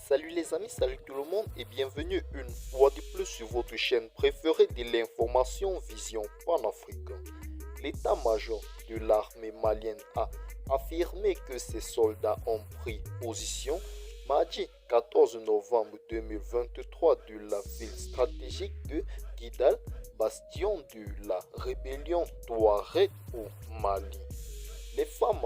Salut les amis, salut tout le monde et bienvenue une fois de plus sur votre chaîne préférée de l'information Vision panafricaine. L'état-major de l'armée malienne a affirmé que ses soldats ont pris position mardi 14 novembre 2023 de la ville stratégique de Kidal, bastion de la rébellion Touareg au Mali. Les femmes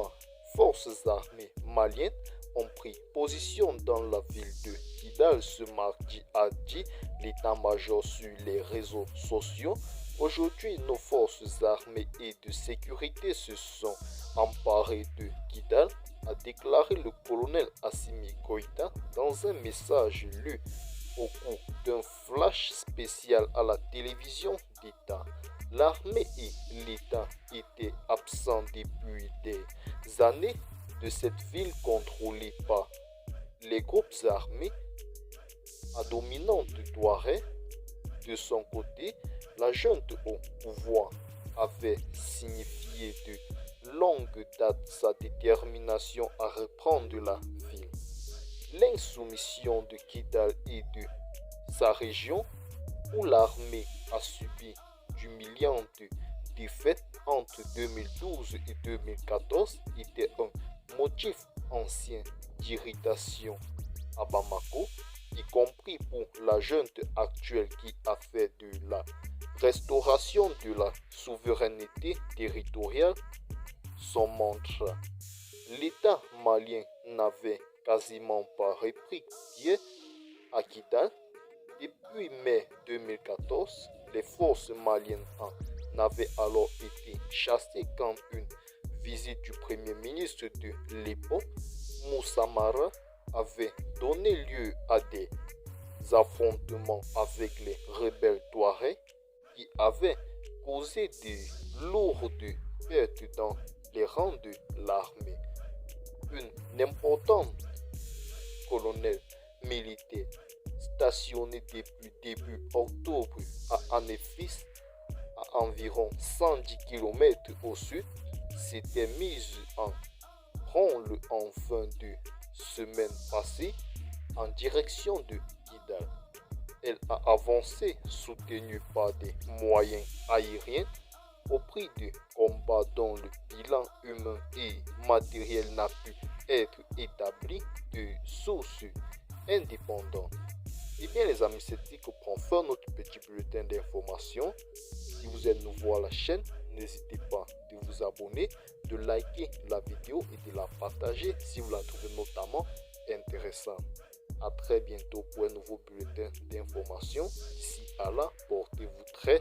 forces armées maliennes ont pris position dans la ville de Kidal ce mardi, a dit l'état-major sur les réseaux sociaux. Aujourd'hui, nos forces armées et de sécurité se sont emparées de Kidal, a déclaré le colonel Assimi Goïta dans un message lu au cours d'un flash spécial à la télévision d'État. L'armée et l'État étaient absents depuis des années de cette ville contrôlée par les groupes armés à dominante Touareg. De son côté, la junte au pouvoir avait signifié de longue date sa détermination à reprendre la ville. L'insoumission de Kidal et de sa région, où l'armée a subi d'humiliantes défaites entre 2012 et 2014, était un motif ancien d'irritation à Bamako, y compris pour la junte actuelle qui a fait de la restauration de la souveraineté territoriale son mantra. L'État malien n'avait quasiment pas repris pied à Kidal. Depuis mai 2014, les forces maliennes en avaient alors été chassées quand une visite du premier ministre de l'époque, Moussa Mara, avait donné lieu à des affrontements avec les rebelles Touareg qui avaient causé de lourdes pertes dans les rangs de l'armée. Une importante colonel militaire stationné depuis début octobre à Anéfis, à environ 110 km au sud, s'était mise en branle en fin de semaine passée en direction de Kidal. Elle a avancé soutenue par des moyens aériens au prix de combats dont le bilan humain et matériel n'a pu être établi de sources indépendantes. Eh bien les amis, c'est dit que prend fin notre petit bulletin d'information. Si vous êtes nouveau à la chaîne, n'hésitez pas de vous abonner, de liker la vidéo et de la partager si vous la trouvez notamment intéressante. A très bientôt pour un nouveau bulletin d'information. D'ici à là, portez-vous très